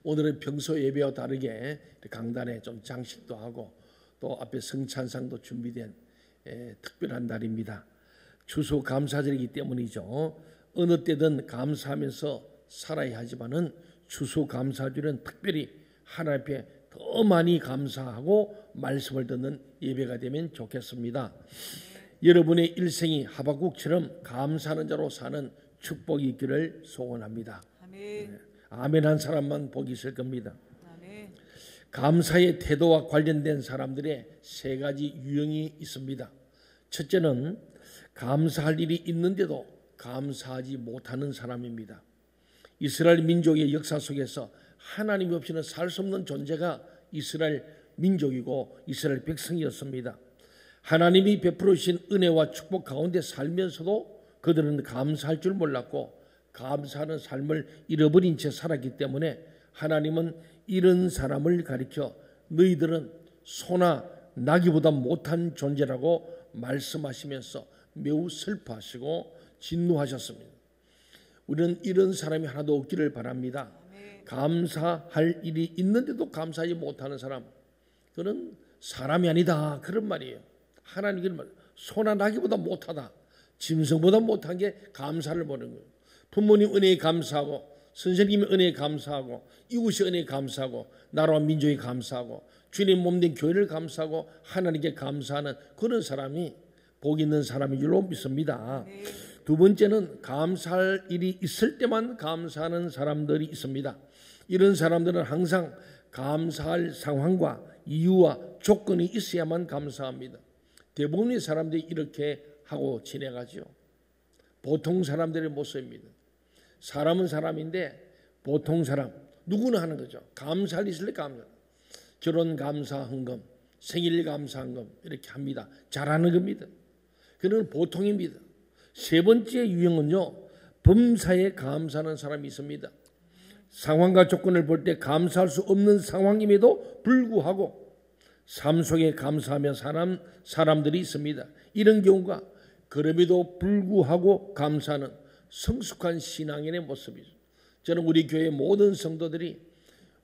오늘은 평소 예배와 다르게 강단에 좀 장식도 하고 또 앞에 성찬상도 준비된 특별한 날입니다. 추수감사절이기 때문이죠. 어느 때든 감사하면서 살아야 하지만은 추수감사절은 특별히 하나님 앞에 더 많이 감사하고 말씀을 듣는 예배가 되면 좋겠습니다. 여러분의 일생이 하박국처럼 감사하는 자로 사는 축복이 있기를 소원합니다. 아멘. 아멘 한 사람만 복이 있을 겁니다. 아멘. 감사의 태도와 관련된 사람들의 세 가지 유형이 있습니다. 첫째는 감사할 일이 있는데도 감사하지 못하는 사람입니다. 이스라엘 민족의 역사 속에서 하나님 없이는 살 수 없는 존재가 이스라엘 민족이고 이스라엘 백성이었습니다. 하나님이 베풀으신 은혜와 축복 가운데 살면서도 그들은 감사할 줄 몰랐고 감사하는 삶을 잃어버린 채 살았기 때문에 하나님은 이런 사람을 가리켜 너희들은 소나 나귀보다 못한 존재라고 말씀하시면서 매우 슬퍼하시고 진노하셨습니다. 우리는 이런 사람이 하나도 없기를 바랍니다. 감사할 일이 있는데도 감사하지 못하는 사람, 그는 사람이 아니다 그런 말이에요. 하나님 그런 말, 소나 나귀보다 못하다, 짐승보다 못한 게 감사를 모르는 거예요. 부모님 은혜에 감사하고 선생님의 은혜에 감사하고 이웃의 은혜에 감사하고 나라와 민족에 감사하고 주님 몸된 교회를 감사하고 하나님께 감사하는 그런 사람이 복 있는 사람인 줄로 믿습니다. 두 번째는 감사할 일이 있을 때만 감사하는 사람들이 있습니다. 이런 사람들은 항상 감사할 상황과 이유와 조건이 있어야만 감사합니다. 대부분의 사람들이 이렇게 하고 지내가죠. 보통 사람들의 모습입니다. 사람은 사람인데 보통 사람 누구나 하는 거죠. 감사할 일 있을 때 감사, 결혼 감사 헌금, 생일 감사 헌금 이렇게 합니다. 잘하는 겁니다. 그는 보통입니다. 세 번째 유형은요, 범사에 감사하는 사람이 있습니다. 상황과 조건을 볼 때 감사할 수 없는 상황임에도 불구하고 삶 속에 감사하며 사는 사람들이 있습니다. 이런 경우가 그럼에도 불구하고 감사하는 성숙한 신앙인의 모습이죠. 저는 우리 교회 모든 성도들이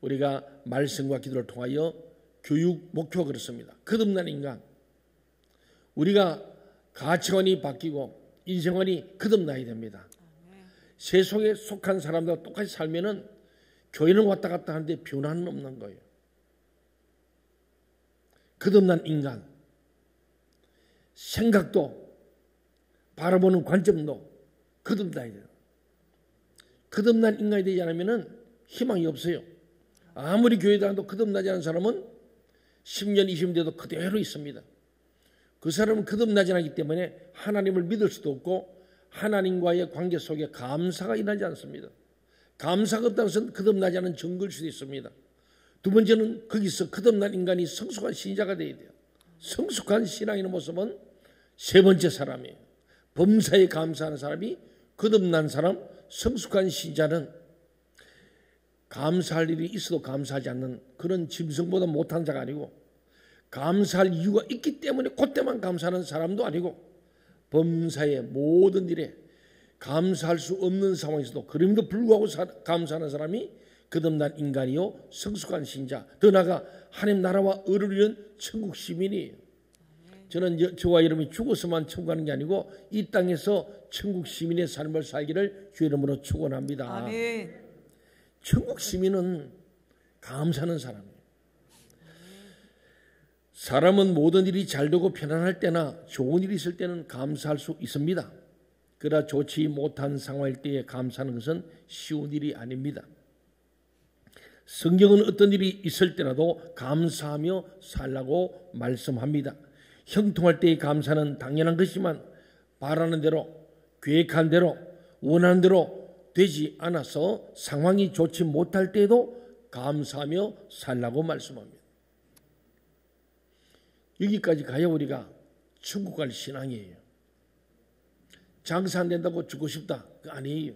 우리가 말씀과 기도를 통하여 교육 목표가 그렇습니다. 거듭난 인간, 우리가 가치관이 바뀌고 인생관이 거듭나야 됩니다. 세속에 속한 사람들과 똑같이 살면은 교회는 왔다 갔다 하는데 변화는 없는 거예요. 거듭난 인간, 생각도 바라보는 관점도 거듭나야 돼요. 거듭난 인간이 되지 않으면은 희망이 없어요. 아무리 교회 다녀도 거듭나지 않은 사람은 10년, 20년 돼도 그대로 있습니다. 그 사람은 거듭나지 않기 때문에 하나님을 믿을 수도 없고 하나님과의 관계 속에 감사가 일어나지 않습니다. 감사가 없다는 것은 거듭나지 않은 증거일 수도 있습니다. 두 번째는 거기서 거듭난 인간이 성숙한 신자가 되어야 돼요. 성숙한 신앙인의 모습은 세 번째 사람이에요. 범사에 감사하는 사람이 거듭난 사람, 성숙한 신자는 감사할 일이 있어도 감사하지 않는 그런 짐승보다 못한 자가 아니고 감사할 이유가 있기 때문에 그때만 감사하는 사람도 아니고 범사의 모든 일에 감사할 수 없는 상황에서도 그럼에도 불구하고 감사하는 사람이 거듭난 인간이요 성숙한 신자, 더 나아가 하나님 나라와 의를 위한 천국 시민이에요. 저는 저와 여러분이 죽어서만 천국 가는 게 아니고 이 땅에서 천국 시민의 삶을 살기를 주 이름으로 축원합니다. 아멘. 천국 시민은 감사하는 사람이에요. 사람은 모든 일이 잘되고 편안할 때나 좋은 일이 있을 때는 감사할 수 있습니다. 그러나 좋지 못한 상황일 때에 감사하는 것은 쉬운 일이 아닙니다. 성경은 어떤 일이 있을 때라도 감사하며 살라고 말씀합니다. 형통할 때의 감사는 당연한 것이지만 바라는 대로, 계획한 대로, 원하는 대로 되지 않아서 상황이 좋지 못할 때에도 감사하며 살라고 말씀합니다. 여기까지 가야 우리가 천국 갈 신앙이에요. 장사 안 된다고 죽고 싶다, 그거 아니에요.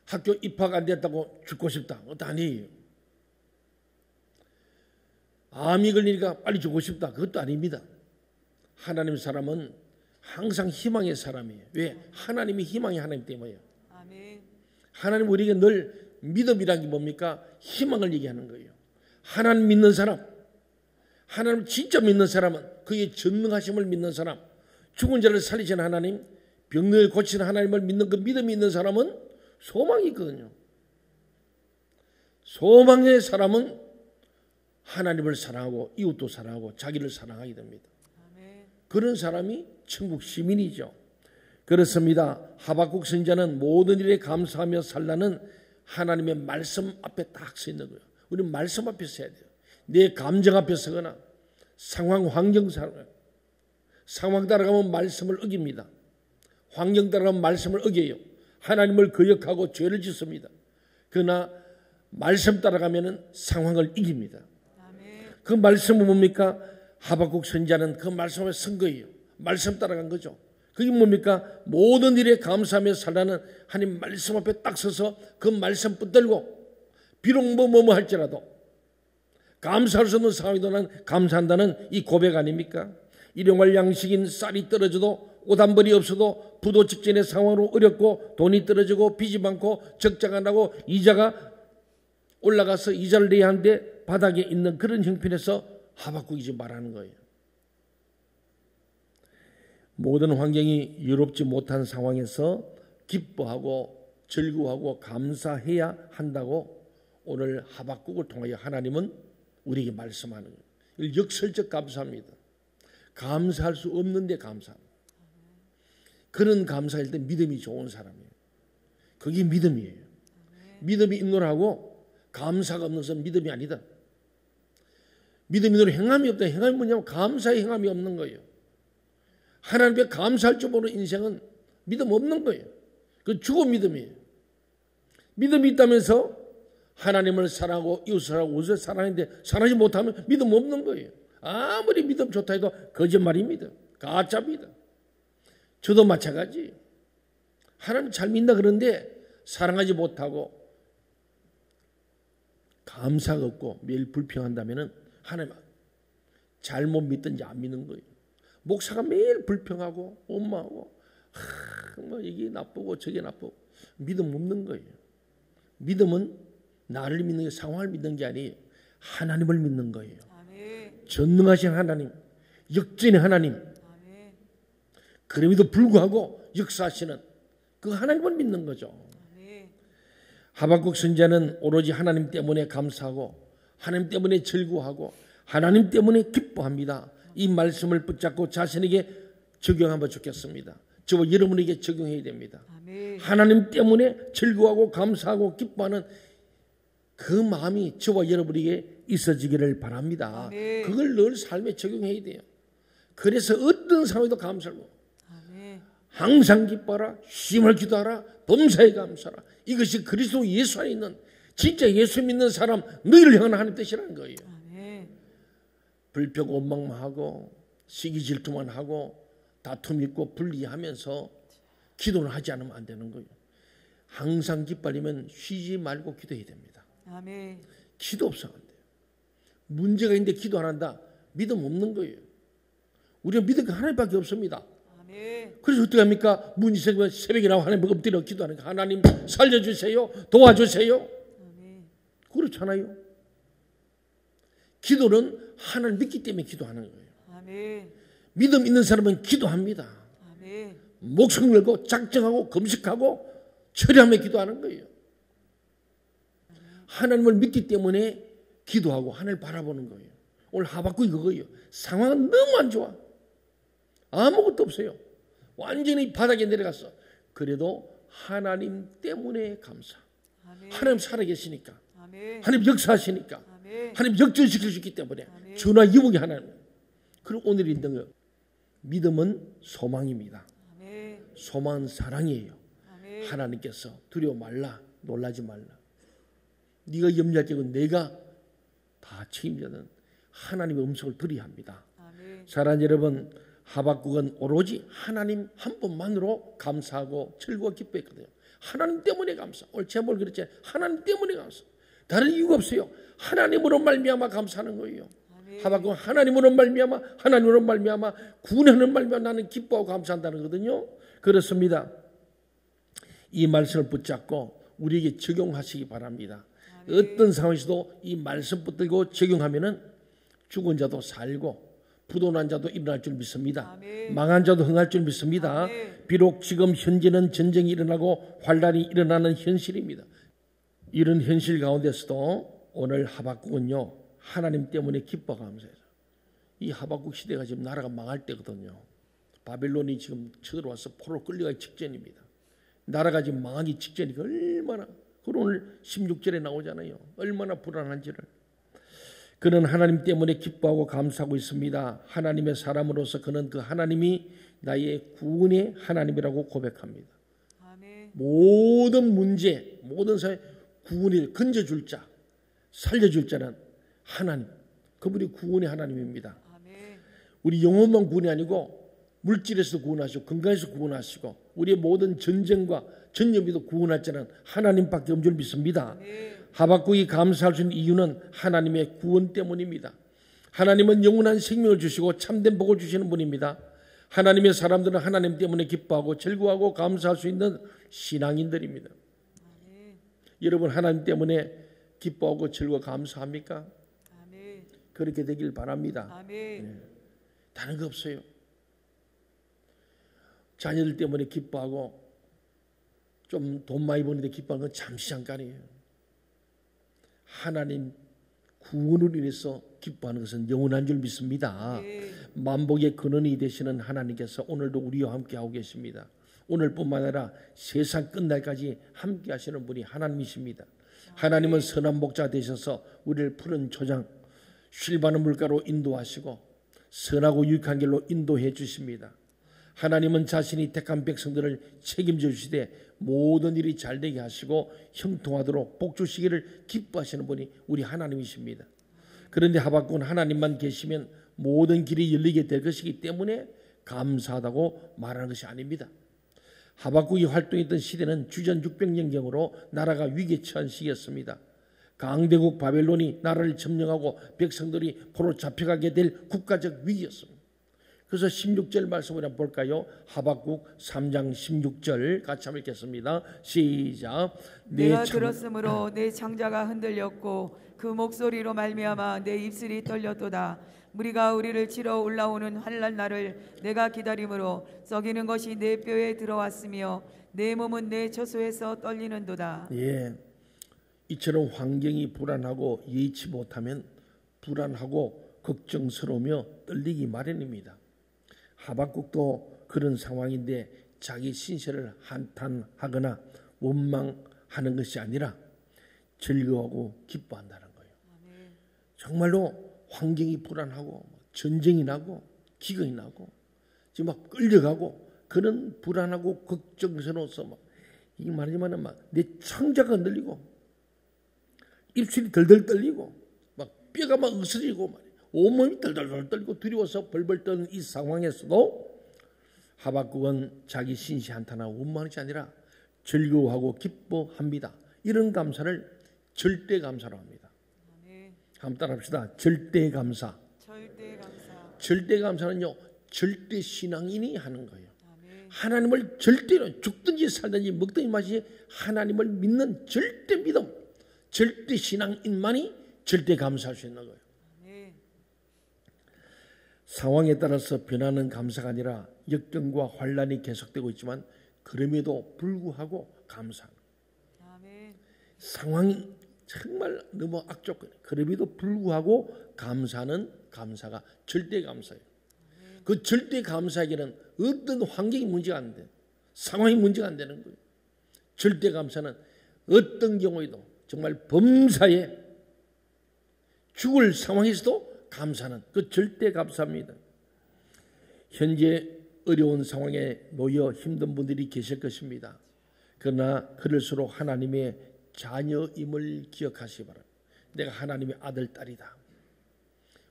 학교 입학 안 됐다고 죽고 싶다, 그것도 아니에요. 암이 걸리니까 빨리 죽고 싶다, 그것도 아닙니다. 하나님 사람은 항상 희망의 사람이에요. 왜? 하나님이 희망의 하나님 때문이에요. 아멘. 하나님 우리에게 늘 믿음이란 게 뭡니까? 희망을 얘기하는 거예요. 하나님 믿는 사람, 하나님 진짜 믿는 사람은 그의 전능하심을 믿는 사람, 죽은 자를 살리시는 하나님, 병을 고치는 하나님을 믿는 그 믿음이 있는 사람은 소망이 있거든요. 소망의 사람은 하나님을 사랑하고 이웃도 사랑하고 자기를 사랑하게 됩니다. 그런 사람이 천국 시민이죠. 그렇습니다. 하박국 선지자는 모든 일에 감사하며 살라는 하나님의 말씀 앞에 딱 서 있는 거예요. 우리는 말씀 앞에 서야 돼요. 내 감정 앞에 서거나 상황, 환경 상황 따라가면 말씀을 어깁니다. 환경 따라가면 말씀을 어겨요. 하나님을 거역하고 죄를 짓습니다. 그러나 말씀 따라가면 상황을 이깁니다. 그 말씀은 뭡니까? 하박국 선지자는 그 말씀 앞에 선 거예요. 말씀 따라간 거죠. 그게 뭡니까? 모든 일에 감사하며 살라는 하나님 말씀 앞에 딱 서서 그 말씀 붙들고 비록 뭐뭐 할지라도 감사할 수 없는 상황이도 난 감사한다는 이 고백 아닙니까? 일용할 양식인 쌀이 떨어져도 옷 한 벌이 없어도 부도 직전의 상황으로 어렵고 돈이 떨어지고 빚이 많고 적자가 나고 이자가 올라가서 이자를 내야 하는데 바닥에 있는 그런 형편에서 하박국이 지금 말하는 거예요. 모든 환경이 여롭지 못한 상황에서 기뻐하고 즐거워하고 감사해야 한다고 오늘 하박국을 통하여 하나님은 우리에게 말씀하는 거예요. 역설적 감사합니다. 감사할 수 없는데 감사합니다. 그런 감사일 때 믿음이 좋은 사람이에요. 그게 믿음이에요. 믿음이 있노라고 감사가 없는 것은 믿음이 아니다. 믿음이 있노라 행함이 없다. 행함이 뭐냐면 감사의 행함이 없는 거예요. 하나님께 감사할 줄 모르는 인생은 믿음 없는 거예요. 그 죽은 믿음이에요. 믿음이 있다면서 하나님을 사랑하고 이웃을 사랑하고 옷을 사랑하는데 사랑하지 못하면 믿음 없는 거예요. 아무리 믿음 좋다 해도 거짓말입니다. 가짜입니다. 저도 마찬가지. 하나님 잘 믿나 그런데 사랑하지 못하고 감사가 없고 매일 불평한다면 하나님 잘못 믿든지 안 믿는 거예요. 목사가 매일 불평하고 원망하고 뭐 이게 나쁘고 저게 나쁘고 믿음 없는 거예요. 믿음은 나를 믿는 게 상황을 믿는 게 아니에요. 하나님을 믿는 거예요. 전능하신 하나님, 역진의 하나님. 그럼에도 불구하고 역사하시는 그 하나님을 믿는 거죠. 하박국 선지자는 오로지 하나님 때문에 감사하고 하나님 때문에 즐거워하고 하나님 때문에 기뻐합니다. 이 말씀을 붙잡고 자신에게 적용하면 좋겠습니다. 저와 여러분에게 적용해야 됩니다. 하나님 때문에 즐거워하고 감사하고 기뻐하는 그 마음이 저와 여러분에게 있어지기를 바랍니다. 그걸 늘 삶에 적용해야 돼요. 그래서 어떤 상황에도 감사하고 항상 기뻐하라, 힘을 기도하라, 범사에 감사하라. 이것이 그리스도 예수 안에 있는 진짜 예수 믿는 사람 너희를 향한 하나님 뜻이라는 거예요. 불평 원망만 하고 시기 질투만 하고 다툼 있고 분리하면서 기도를 하지 않으면 안 되는 거예요. 항상 기뻐하려면 쉬지 말고 기도해야 됩니다. 기도 없으면 안 돼요. 문제가 있는데 기도 안 한다. 믿음 없는 거예요. 우리가 믿을 게 하나님밖에 없습니다. 그래서 어떻게 합니까? 문이 생기면 새벽에 나와 하나님 엎드려 기도하는 거예요. 하나님 살려주세요. 도와주세요. 그렇잖아요. 기도는 하나님을 믿기 때문에 기도하는 거예요. 믿음 있는 사람은 기도합니다. 목숨 걸고 작정하고 금식하고 철회하며 기도하는 거예요. 하나님을 믿기 때문에 기도하고 하나님을 바라보는 거예요. 오늘 하박국이 그거예요. 상황은 너무 안 좋아. 아무것도 없어요. 완전히 바닥에 내려갔어. 그래도 하나님 때문에 감사. 하나님 살아계시니까. 하나님 역사하시니까. 하나님 역전시킬 수 있기 때문에 전화 이복이 하나님. 그리고 오늘 있는 거 믿음은 소망입니다. 소망은 사랑이에요. 하나님께서 두려워 말라, 놀라지 말라. 네가 염려할 적은 내가 다 책임져는 하나님의 음성을 들어야 합니다. 사랑하는 여러분, 하박국은 오로지 하나님 한 분만으로 감사하고 즐거워 기뻐했거든요. 하나님 때문에 감사. 오늘 제목을 그랬지. 하나님 때문에 감사. 다른 이유가 없어요. 하나님으로 말미암아 감사하는 거예요. 하박국은 하나님으로 말미암아, 하나님으로 말미암아, 구원하는 말미암아 나는 기뻐하고 감사한다는 거거든요. 그렇습니다. 이 말씀을 붙잡고 우리에게 적용하시기 바랍니다. 아멘. 어떤 상황에서도 이 말씀 붙들고 적용하면은 죽은 자도 살고 부도난 자도 일어날 줄 믿습니다. 아멘. 망한 자도 흥할 줄 믿습니다. 아멘. 비록 지금 현재는 전쟁이 일어나고 환란이 일어나는 현실입니다. 이런 현실 가운데서도 오늘 하박국은요, 하나님 때문에 기뻐 감사해요. 이 하박국 시대가 지금 나라가 망할 때거든요. 바벨론이 지금 쳐들어와서 포로 끌려가기 직전입니다. 나라가 지금 망하기 직전이니까 얼마나, 그리고 오늘 16절에 나오잖아요. 얼마나 불안한지를. 그는 하나님 때문에 기뻐하고 감사하고 있습니다. 하나님의 사람으로서 그는 그 하나님이 나의 구원의 하나님이라고 고백합니다. 아멘. 모든 문제, 모든 사회 구원을 건져줄 자, 살려줄 자는 하나님, 그분이 구원의 하나님입니다. 아멘. 우리 영혼만 구원이 아니고 물질에서 구원하시고 건강에서 구원하시고 우리의 모든 전쟁과 전염에도 구원할 자는 하나님밖에 없는 줄 믿습니다. 아멘. 하박국이 감사할 수 있는 이유는 하나님의 구원 때문입니다. 하나님은 영원한 생명을 주시고 참된 복을 주시는 분입니다. 하나님의 사람들은 하나님 때문에 기뻐하고 즐거워하고 감사할 수 있는 신앙인들입니다. 아멘. 여러분 하나님 때문에 기뻐하고 즐거워 감사합니까? 아멘. 그렇게 되길 바랍니다. 아멘. 다른 거 없어요. 자녀들 때문에 기뻐하고 좀 돈 많이 버는데 기뻐하는 건 잠시 잠깐이에요. 하나님 구원을 인해서 기뻐하는 것은 영원한 줄 믿습니다. 네. 만복의 근원이 되시는 하나님께서 오늘도 우리와 함께 하고 계십니다. 오늘뿐만 아니라 세상 끝날까지 함께 하시는 분이 하나님이십니다. 하나님은 선한 목자 되셔서 우리를 푸른 초장, 쉴바는 물가로 인도하시고 선하고 유익한 길로 인도해 주십니다. 하나님은 자신이 택한 백성들을 책임져 주시되 모든 일이 잘되게 하시고 형통하도록 복 주시기를 기뻐하시는 분이 우리 하나님이십니다. 그런데 하박국은 하나님만 계시면 모든 길이 열리게 될 것이기 때문에 감사하다고 말하는 것이 아닙니다. 하박국이 활동했던 시대는 주전 600년경으로 나라가 위기에 처한 시기였습니다. 강대국 바벨론이 나라를 점령하고 백성들이 포로 잡혀가게 될 국가적 위기였습니다. 그래서 16절 말씀을 한번 볼까요? 하박국 3장 16절 같이 한번 읽겠습니다. 시작. 내가 들었으므로 내 창자가 흔들렸고 그 목소리로 말미암아 내 입술이 떨렸도다. 무리가 우리를 치러 올라오는 환난 날을 내가 기다림으로 썩이는 것이 내 뼈에 들어왔으며 내 몸은 내 처소에서 떨리는도다. 예, 이처럼 환경이 불안하고 예의치 못하면 불안하고 걱정스러우며 떨리기 마련입니다. 하박국도 그런 상황인데 자기 신세를 한탄하거나 원망하는 것이 아니라 즐거워하고 기뻐한다는 거예요. 아멘. 정말로 환경이 불안하고 전쟁이 나고 기근이 나고 지금 막 끌려가고 그런 불안하고 걱정스러워서 막 이 말하지만은 막 내 창자가 흔들리고 입술이 덜덜 떨리고 막 뼈가 막 으스리고 막 온몸이 덜덜 떨리고 두려워서 벌벌 떠는 이 상황에서도 하박국은 자기 신시 한탄하고 원망하는 것이 아니라 즐거워하고 기뻐합니다. 이런 감사를 절대 감사라고 합니다. 아멘. 한번 따라합시다. 절대 감사. 절대 감사. 절대 감사는요, 절대 신앙인이 하는 거예요. 아멘. 하나님을 절대로 죽든지 살든지 먹든지 마시든지 하나님을 믿는 절대 믿음, 절대 신앙인만이 절대 감사할 수 있는 거예요. 아멘. 상황에 따라서 변하는 감사가 아니라 역경과 환란이 계속되고 있지만 그럼에도 불구하고 감사합니다. 아멘. 상황이 정말 너무 악조건, 그럼에도 불구하고 감사하는 감사가 절대 감사예요. 그 절대 감사에게는 어떤 환경이 문제가 안 돼요. 상황이 문제가 안 되는 거예요. 절대 감사는 어떤 경우에도 정말 범사에 죽을 상황에서도 감사는 그 절대 감사입니다. 현재 어려운 상황에 놓여 힘든 분들이 계실 것입니다. 그러나 그럴수록 하나님의 자녀임을 기억하시기 바랍니다. 내가 하나님의 아들, 딸이다.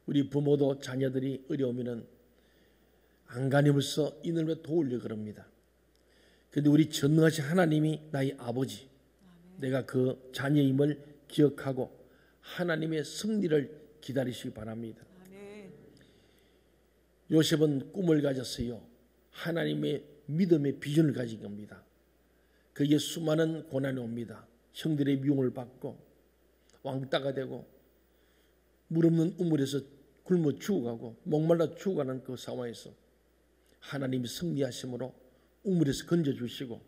우리 부모도 자녀들이 어려우면 안간힘을써 이놈을 도우려고 그럽니다. 그런데 우리 전능하신 하나님이 나의 아버지, 내가 그 자녀임을 기억하고 하나님의 승리를 기다리시기 바랍니다. 아멘. 요셉은 꿈을 가졌어요. 하나님의 믿음의 비전을 가진 겁니다. 그게 수많은 고난이 옵니다. 형들의 미움을 받고 왕따가 되고 물 없는 우물에서 굶어 죽어가고 목말라 죽어가는 그 상황에서 하나님이 승리하심으로 우물에서 건져주시고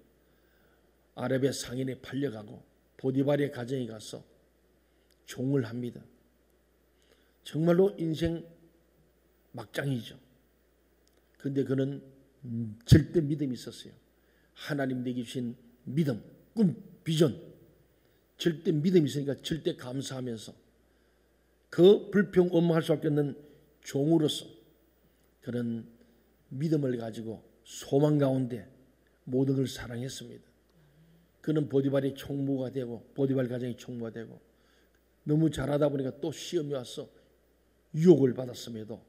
아랍의 상인에 팔려가고 보디발의 가정에 가서 종을 합니다. 정말로 인생 막장이죠. 그런데 그는 절대 믿음이 있었어요. 하나님 내게 주신 믿음, 꿈, 비전, 절대 믿음이 있으니까 절대 감사하면서 그 불평 원망할 수 없는 종으로서 그는 믿음을 가지고 소망 가운데 모든 걸 사랑했습니다. 그는 보디발의 총무가 되고 보디발 가정의 총무가 되고 너무 잘하다 보니까 또 시험이 와서 유혹을 받았음에도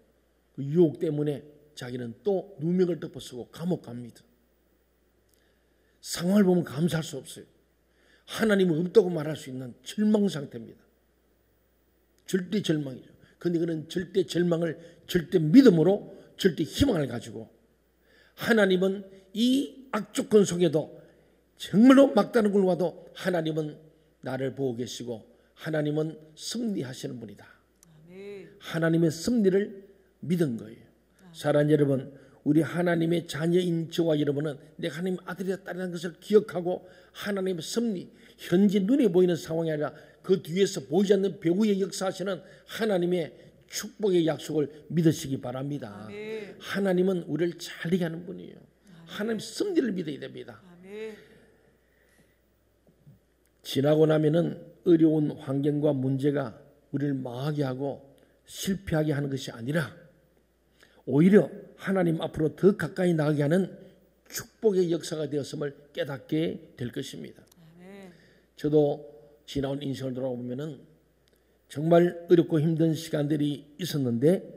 그 유혹 때문에 자기는 또 누명을 덮어쓰고 감옥 갑니다. 상황을 보면 감사할 수 없어요. 하나님은 없다고 말할 수 있는 절망 상태입니다. 절대 절망이죠. 그런데 그는 절대 절망을 절대 믿음으로 절대 희망을 가지고 하나님은 이 악조건 속에도 정말로 막다른 굴 와도 하나님은 나를 보고 계시고 하나님은 승리하시는 분이다. 하나님의 승리를 믿은 거예요. 사랑하는 여러분, 우리 하나님의 자녀인 저와 여러분은 내가 하나님의 아들이다 딸이라는 것을 기억하고 하나님의 승리, 현재 눈에 보이는 상황이 아니라 그 뒤에서 보이지 않는 배후에 역사하시는 하나님의 축복의 약속을 믿으시기 바랍니다. 아멘. 하나님은 우리를 잘하게 하는 분이에요. 하나님 승리를 믿어야 됩니다. 아멘. 지나고 나면은 어려운 환경과 문제가 우리를 망하게 하고 실패하게 하는 것이 아니라 오히려 하나님 앞으로 더 가까이 나가게 하는 축복의 역사가 되었음을 깨닫게 될 것입니다. 아멘. 저도 지나온 인생을 돌아보면은 정말 어렵고 힘든 시간들이 있었는데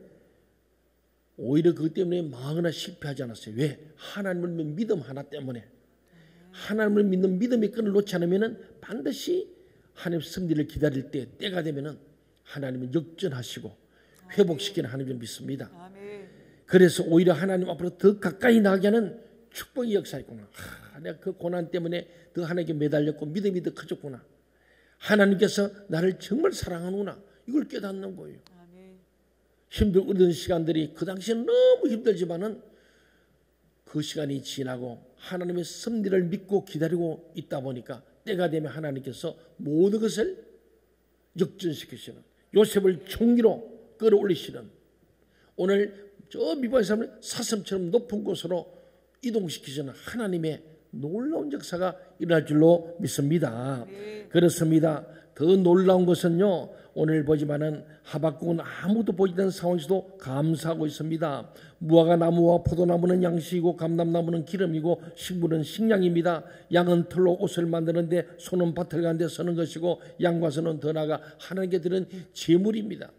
오히려 그것 때문에 망하거나 실패하지 않았어요. 왜? 하나님을 믿는 믿음 하나 때문에. 하나님을 믿는 믿음의 끈을 놓지 않으면은 반드시 하나님 승리를 기다릴 때 때가 되면은 하나님은 역전하시고 회복시키는 하나님을 믿습니다. 아멘. 그래서 오히려 하나님 앞으로 더 가까이 나가게 하는 축복의 역사였구나. 내가 그 고난 때문에 더 하나님께 매달렸고 믿음이 더 커졌구나. 하나님께서 나를 정말 사랑하는구나. 이걸 깨닫는 거예요. 아멘. 힘들던 시간들이 그 당시에는 너무 힘들지만은 그 시간이 지나고 하나님의 섭리를 믿고 기다리고 있다 보니까 때가 되면 하나님께서 모든 것을 역전시키시는 요셉을 총리로 끌어올리시는 오늘 저 미국의 사람을 사슴처럼 높은 곳으로 이동시키시는 하나님의 놀라운 역사가 일어날 줄로 믿습니다. 그렇습니다. 더 놀라운 것은요, 오늘 보지만은 하박국은 아무도 보지 않는 상황에서도 감사하고 있습니다. 무화과 나무와 포도나무는 양식이고 감람나무는 기름이고 식물은 식량입니다. 양은 털로 옷을 만드는데 소는 밭을 가는데 서는 것이고 양과 소는 더 나아가 하나님께 드리는 제물입니다.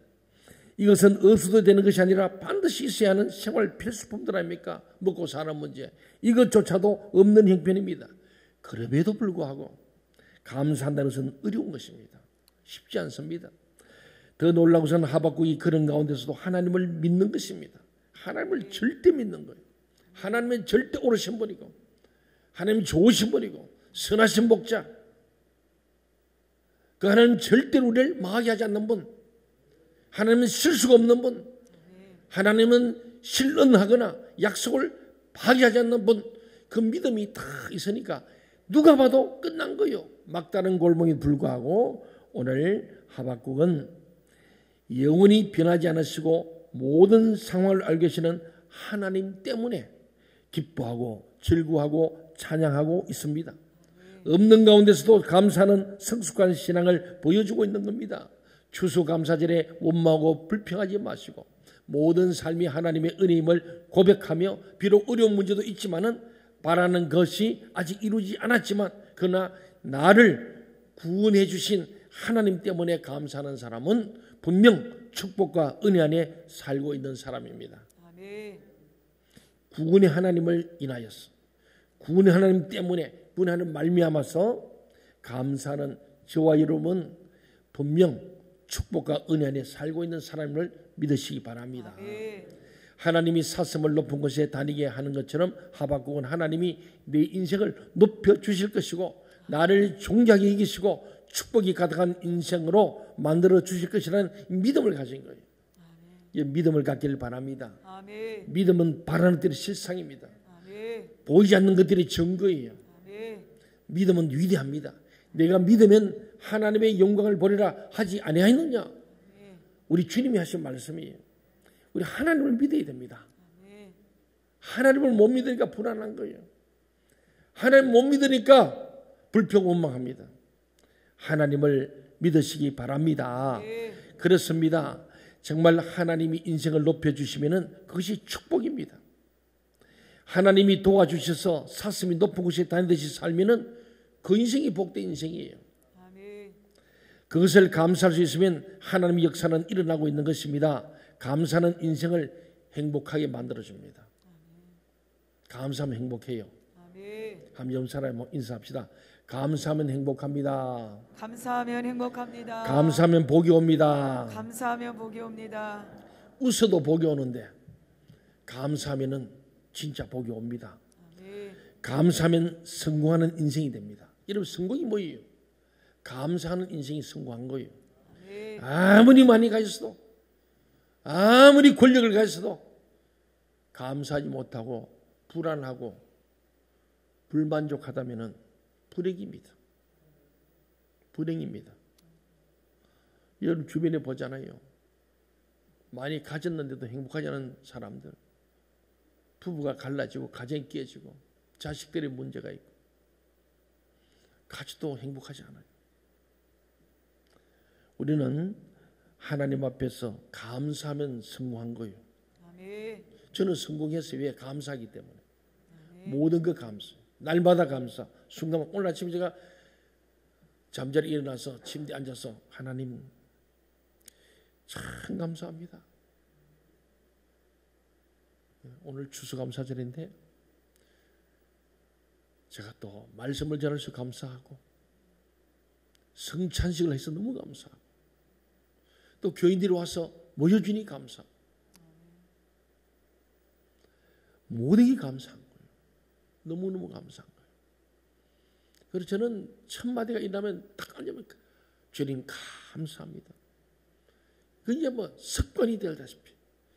이것은 없어도 되는 것이 아니라 반드시 있어야 하는 생활 필수품들 아닙니까? 먹고 사는 문제. 이것조차도 없는 형편입니다. 그럼에도 불구하고 감사한다는 것은 어려운 것입니다. 쉽지 않습니다. 더 놀라운 것은 하박국이 그런 가운데서도 하나님을 믿는 것입니다. 하나님을 절대 믿는 거예요. 하나님은 절대 옳으신 분이고 하나님 좋으신 분이고 선하신 목자, 그 하나님은 절대로 우리를 망하게 하지 않는 분, 하나님은 실수가 없는 분, 하나님은 실언하거나 약속을 파기하지 않는 분, 그 믿음이 다 있으니까 누가 봐도 끝난 거예요. 막다른 골목에 불구하고 오늘 하박국은 영원히 변하지 않으시고 모든 상황을 알고 계시는 하나님 때문에 기뻐하고 즐거워하고 찬양하고 있습니다. 없는 가운데서도 감사하는 성숙한 신앙을 보여주고 있는 겁니다. 추수감사절에 원망하고 불평하지 마시고 모든 삶이 하나님의 은혜임을 고백하며 비록 어려운 문제도 있지만은 바라는 것이 아직 이루지 않았지만 그러나 나를 구원해 주신 하나님 때문에 감사하는 사람은 분명 축복과 은혜 안에 살고 있는 사람입니다. 아멘. 구원의 하나님을 인하여서 구원의 하나님 때문에 구원의 하나님 말미암아서 감사하는 저와 여러분은 분명 축복과 은혜 안에 살고 있는 사람을 믿으시기 바랍니다. 아멘. 하나님이 사슴을 높은 곳에 다니게 하는 것처럼 하박국은 하나님이 내 인생을 높여주실 것이고 나를 존귀하게 이기시고 축복이 가득한 인생으로 만들어 주실 것이라는 믿음을 가진 거예요. 이 믿음을 갖기를 바랍니다. 아멘. 믿음은 바라는 것들이 실상입니다. 아멘. 보이지 않는 것들이 증거예요. 아멘. 믿음은 위대합니다. 내가 믿으면 하나님의 영광을 보리라 하지 아니하였느냐? 우리 주님이 하신 말씀이에요. 우리 하나님을 믿어야 됩니다. 아멘. 하나님을 못 믿으니까 불안한 거예요. 하나님 못 믿으니까 불평원망합니다. 하나님을 믿으시기 바랍니다. 네. 그렇습니다. 정말 하나님이 인생을 높여주시면 그것이 축복입니다. 하나님이 도와주셔서 사슴이 높은 곳에 다니듯이 살면 그 인생이 복된 인생이에요. 아멘. 그것을 감사할 수 있으면 하나님의 역사는 일어나고 있는 것입니다. 감사는 인생을 행복하게 만들어줍니다. 감사하면 행복해요. 아멘. 한번 사람 인사합시다. 감사하면 행복합니다. 감사하면 행복합니다. 감사하면 복이 옵니다. 감사하면 복이 옵니다. 웃어도 복이 오는데 감사하면은 진짜 복이 옵니다. 아멘. 감사하면 성공하는 인생이 됩니다. 여러분 성공이 뭐예요? 감사하는 인생이 성공한 거예요. 아멘. 아무리 많이 가졌어도 아무리 권력을 가졌어도 감사하지 못하고 불안하고 불만족하다면은 불행입니다. 불행입니다. 여러분 주변에 보잖아요. 많이 가졌는데도 행복하지 않은 사람들. 부부가 갈라지고 가정이 깨지고 자식들의 문제가 있고 가지도 행복하지 않아요. 우리는 하나님 앞에서 감사하면 성공한 거예요. 아멘. 저는 성공했어요. 왜? 감사하기 때문에. 모든 것 감사. 날마다 감사. 순간 오늘 아침에 제가 잠자리 일어나서 침대에 앉아서 하나님 참 감사합니다. 오늘 추수감사절인데 제가 또 말씀을 전해서 감사하고 성찬식을 해서 너무 감사하고 또 교인들이 와서 모여주니 감사하고 모든 게 감사한 거예요. 너무너무 감사한 거예요. 그래서 저는 첫 마디가 일어나면 딱 앉으면 주님 감사합니다. 그게 뭐 습관이 되다시피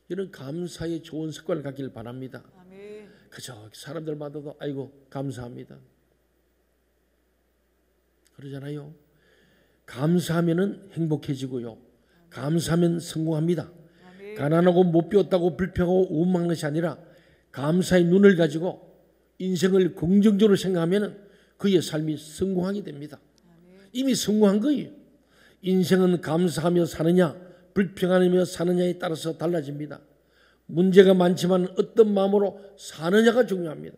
이런 감사의 좋은 습관을 갖기를 바랍니다. 아멘. 그저 사람들마다도 아이고 감사합니다. 그러잖아요. 감사하면은 행복해지고요. 감사하면 성공합니다. 아멘. 가난하고 못 배웠다고 불평하고 원망하는 것이 아니라 감사의 눈을 가지고 인생을 긍정적으로 생각하면 그의 삶이 성공하게 됩니다. 이미 성공한 거예요. 인생은 감사하며 사느냐 불평하며 사느냐에 따라서 달라집니다. 문제가 많지만 어떤 마음으로 사느냐가 중요합니다.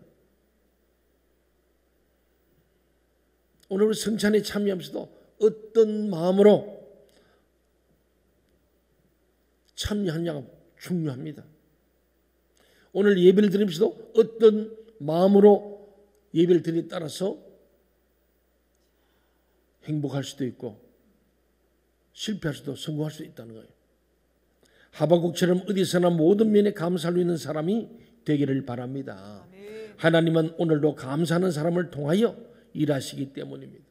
오늘 성찬에 참여하면서도 어떤 마음으로 참여하냐가 중요합니다. 오늘 예배를 드리면서도 어떤 마음으로 예배를 드리에 따라서 행복할 수도 있고 실패할 수도 성공할 수도 있다는 거예요. 하박국처럼 어디서나 모든 면에 감사할 수 있는 사람이 되기를 바랍니다. 아멘. 하나님은 오늘도 감사하는 사람을 통하여 일하시기 때문입니다.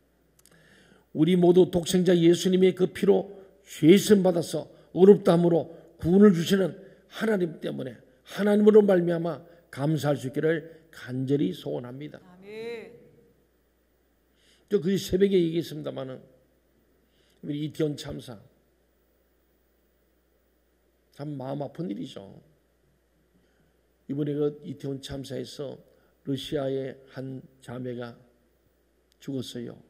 우리 모두 독생자 예수님의 그 피로 죄선 받아서 어렵다함으로 구원을 주시는 하나님 때문에 하나님으로 말미암아 감사할 수 있기를 간절히 소원합니다. 아멘. 저 그 새벽에 얘기했습니다마는 우리 이태원 참사 참 마음 아픈 일이죠. 이번에 그 이태원 참사에서 러시아의 한 자매가 죽었어요.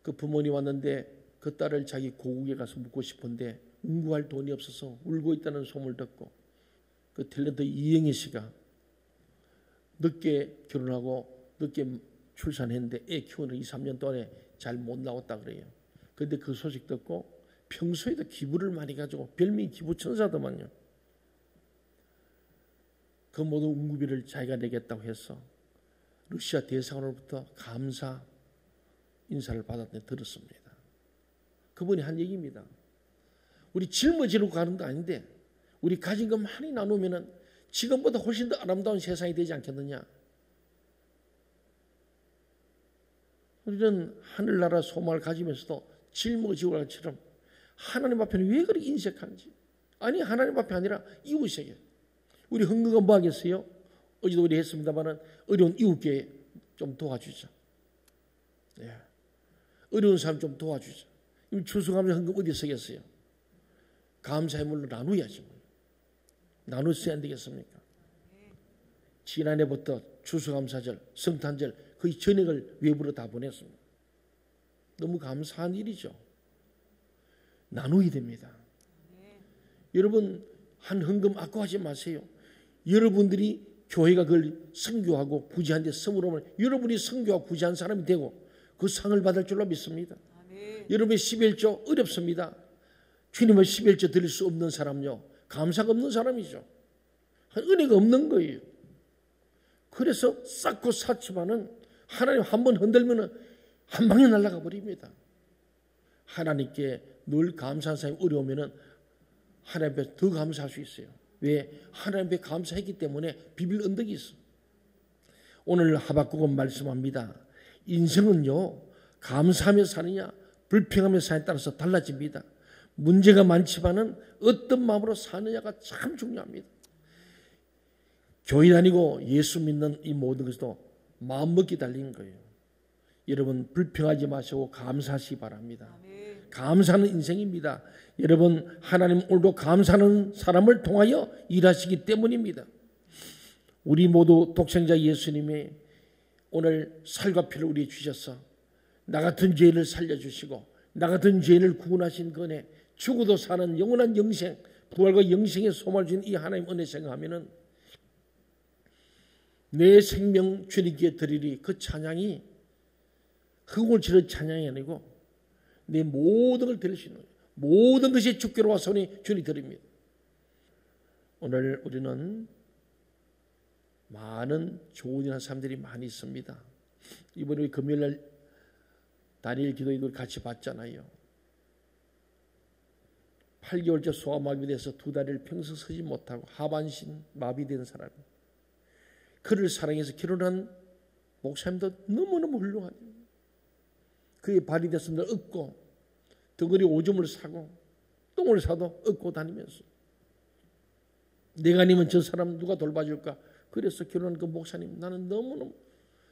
그 부모님 왔는데 그 딸을 자기 고국에 가서 묻고 싶은데 운구할 돈이 없어서 울고 있다는 소문을 듣고 그 탤런트 이영애 씨가 늦게 결혼하고 늦게 출산했는데 애 키우는 2, 3년 동안에 잘 못 나왔다 그래요. 그런데 그 소식 듣고 평소에도 기부를 많이 가지고 별명이 기부천사더만요. 그 모든 운구비를 자기가 내겠다고 해서 러시아 대사관으로부터 감사 인사를 받았는데 들었습니다. 그분이 한 얘기입니다. 우리 짊어지고 가는 거 아닌데 우리 가진 거 많이 나누면 지금보다 훨씬 더 아름다운 세상이 되지 않겠느냐. 우리는 하늘나라 소망을 가지면서도 짊어지고 지고 갈 것처럼 하나님 앞에는 왜 그렇게 인색한지. 아니 하나님 앞에 아니라 이웃에게. 우리 헌금가 뭐 하겠어요? 어제도 우리 했습니다만 어려운 이웃께 좀 도와주자. 예. 어려운 사람 좀 도와주자. 추수감사 헌금 어디 쓰겠어요? 감사의 물로 나누야죠. 나눴어야 안 되겠습니까? 지난해부터 추수감사절, 성탄절 거의 전액을 외부로 다 보냈습니다. 너무 감사한 일이죠. 나누어야 됩니다. 여러분 한 헌금 아까워하지 마세요. 여러분들이 교회가 그걸 선교하고 구제한 데 선물하면 여러분이 선교하고 구제한 사람이 되고 그 상을 받을 줄로 믿습니다. 여러분의 11조 어렵습니다. 주님의 11조 드릴 수 없는 사람요. 감사가 없는 사람이죠. 은혜가 없는 거예요. 그래서 쌓고 쌓지만은 하나님 한번 흔들면은 한 방에 날아가 버립니다. 하나님께 늘 감사한 사람이 어려우면은 하나님 앞에 더 감사할 수 있어요. 왜? 하나님 앞에 감사했기 때문에 비빌 언덕이 있어. 오늘 하박국은 말씀합니다. 인생은요, 감사하며 사느냐, 불평하며 사느냐에 따라서 달라집니다. 문제가 많지만은 어떤 마음으로 사느냐가 참 중요합니다. 교회 다니고 예수 믿는 이 모든 것도 마음먹기 달린 거예요. 여러분 불평하지 마시고 감사하시기 바랍니다. 감사하는 인생입니다. 여러분 하나님 오늘도 감사하는 사람을 통하여 일하시기 때문입니다. 우리 모두 독생자 예수님이 오늘 살과 피를 우리에 주셔서 나 같은 죄인을 살려주시고 나 같은 죄인을 구원하신 그네 죽어도 사는 영원한 영생, 부활과 영생의 소망을 주신 이 하나님 은혜 생각하면은 내 생명 주님께 드리리 그 찬양이 흥을 치는 찬양이 아니고 내 모든 걸 드릴 수 있는 거예요. 모든 것이 주께로 와서니 주님 드립니다. 오늘 우리는 많은 좋은 일하는 사람들이 많이 있습니다. 이번에 금요일날 다니엘 기도회도 같이 봤잖아요. 8개월째 소아마비에 대해서 2다리를 평생 서지 못하고 하반신 마비된 사람이 그를 사랑해서 결혼한 목사님도 너무너무 훌륭하죠. 그의 발이 돼서 늘 얻고 덩어리 오줌을 사고 똥을 사도 얻고 다니면서 내가 아니면 저 사람 누가 돌봐줄까? 그래서 결혼한 그 목사님 나는 너무너무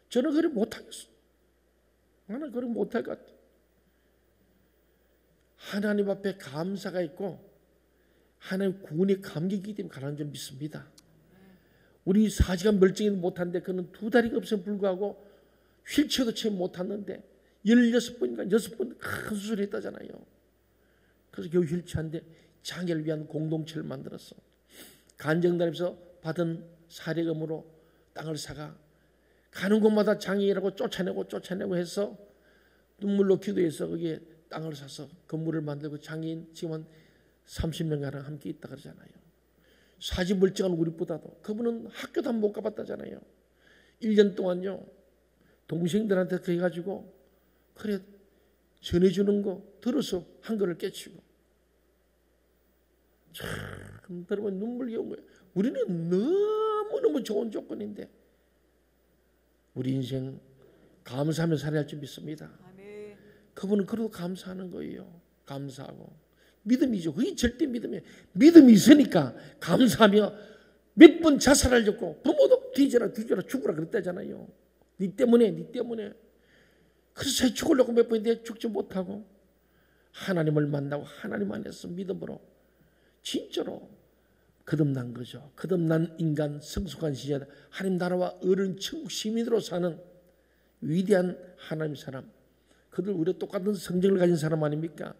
저는 그래 못하겠어. 나는 그래 못할 것 같아. 하나님 앞에 감사가 있고 하나님 구원의 감격이기 때문에 가라는 줄 믿습니다. 우리 4시간 멀쩡히 못하는데 그는 2다리가 없음에 불구하고 휠체어도 채 못탔는데 16번인가 6번 큰 수술을 했다잖아요. 그래서 겨우 휠체어인데 장애를 위한 공동체를 만들었어. 간정단에서 받은 사례금으로 땅을 사가 가는 곳마다 장애인이라고 쫓아내고 해서 눈물로 기도해서 거기에 땅을 사서 건물을 만들고 장애인 지금 한 30명가량 함께 있다 그러잖아요. 사지 멀쩡한 우리보다도 그분은 학교도 못 가봤다잖아요. 1년 동안요 동생들한테 그 해가지고 그래 전해주는 거 들어서 한글을 깨치고 참 여러분 눈물겨운 거예요. 우리는 너무너무 좋은 조건인데 우리 인생 감사하며 살아야 할 줄 믿습니다. 아멘. 그분은 그래도 감사하는 거예요. 감사하고 믿음이죠. 그게 절대 믿음이에요. 믿음이 있으니까 감사하며 몇 번 자살하려고 부모도 뒤져라 죽으라 그랬다잖아요. 네 때문에 그래서 죽으려고 몇 번인데 죽지 못하고 하나님을 만나고 하나님 안에서 믿음으로 진짜로 거듭난 거죠. 거듭난 인간 성숙한 시절 하나님 나라와 어른 천국 시민으로 사는 위대한 하나님 사람, 그들 우리와 똑같은 성정을 가진 사람 아닙니까?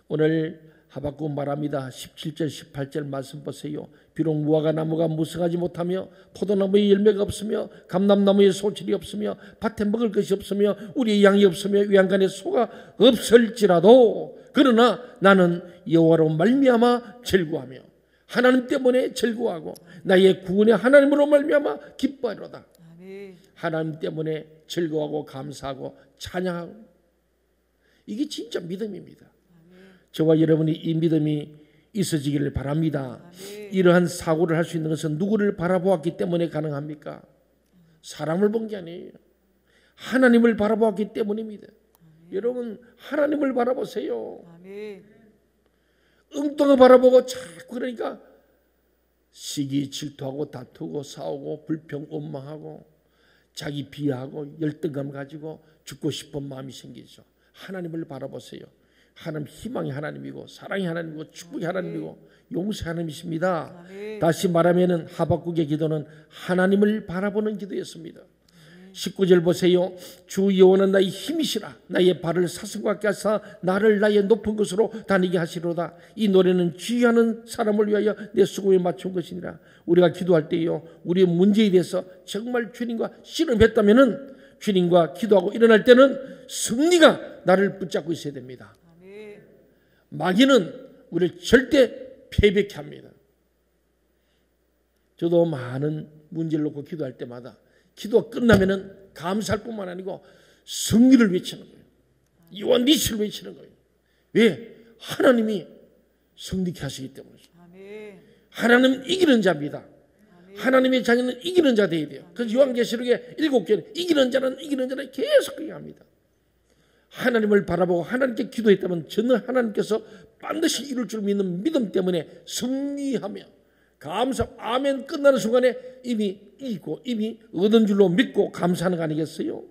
오늘 하박국 말합니다. 17절 18절 말씀 보세요. 비록 무화과 나무가 무성하지 못하며 포도나무에 열매가 없으며 감람나무에 소출이 없으며 밭에 먹을 것이 없으며 우리의 양이 없으며 외양간에 소가 없을지라도 그러나 나는 여호와로 말미암아 즐거워하며 하나님 때문에 즐거워하고 나의 구원의 하나님으로 말미암아 기뻐하리로다. 하나님 때문에 즐거워하고 감사하고 찬양하고 이게 진짜 믿음입니다. 저와 여러분이 이 믿음이 있어지기를 바랍니다. 이러한 사고를 할 수 있는 것은 누구를 바라보았기 때문에 가능합니까? 사람을 본 게 아니에요. 하나님을 바라보았기 때문입니다. 여러분 하나님을 바라보세요. 아멘. 엉뚱한 바라보고 자꾸 그러니까 시기 질투하고 다투고 싸우고 불평 원망하고 자기 비하하고 열등감 가지고 죽고 싶은 마음이 생기죠. 하나님을 바라보세요. 하나님 희망이 하나님이고 사랑이 하나님이고 축복이 하나님이고 용서의 하나님이십니다. 아멘. 다시 말하면 하박국의 기도는 하나님을 바라보는 기도였습니다. 19절 보세요. 주 여호와는 나의 힘이시라. 나의 발을 사슴과 하사 나를 나의 높은 곳으로 다니게 하시로다. 이 노래는 주의하는 사람을 위하여 내 수고에 맞춘 것이니라. 우리가 기도할 때요, 우리의 문제에 대해서 정말 주님과 씨름했다면은 주님과 기도하고 일어날 때는 승리가 나를 붙잡고 있어야 됩니다. 아멘. 마귀는 우리를 절대 패배케 합니다. 저도 많은 문제를 놓고 기도할 때마다 기도가 끝나면은 감사할 뿐만 아니고 승리를 외치는 거예요. 이와 니시를 외치는 거예요. 왜? 하나님이 승리케 하시기 때문이죠. 아멘. 하나님은 이기는 자입니다. 아멘. 하나님의 자녀는 이기는 자 되어야 돼요. 그래서 요한계시록에 7개는 이기는 자는 계속 얘기합니다. 하나님을 바라보고 하나님께 기도했다면 저는 하나님께서 반드시 이룰 줄 믿는 믿음 때문에 승리하며 감사 아멘 끝나는 순간에 이미 이기고 이미 얻은 줄로 믿고 감사하는 거 아니겠어요?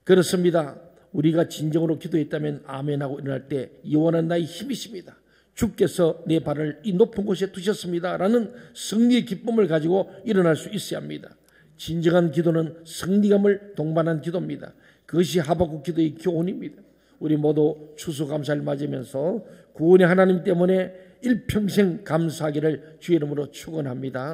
그렇습니다. 우리가 진정으로 기도했다면 아멘하고 일어날 때 여호와는 나의 힘이십니다. 주께서 내 발을 이 높은 곳에 두셨습니다. 라는 승리의 기쁨을 가지고 일어날 수 있어야 합니다. 진정한 기도는 승리감을 동반한 기도입니다. 그것이 하박국 기도의 교훈입니다. 우리 모두 추수감사를 맞으면서 구원의 하나님 때문에 일평생 감사하기를 주의 이름으로 축원합니다.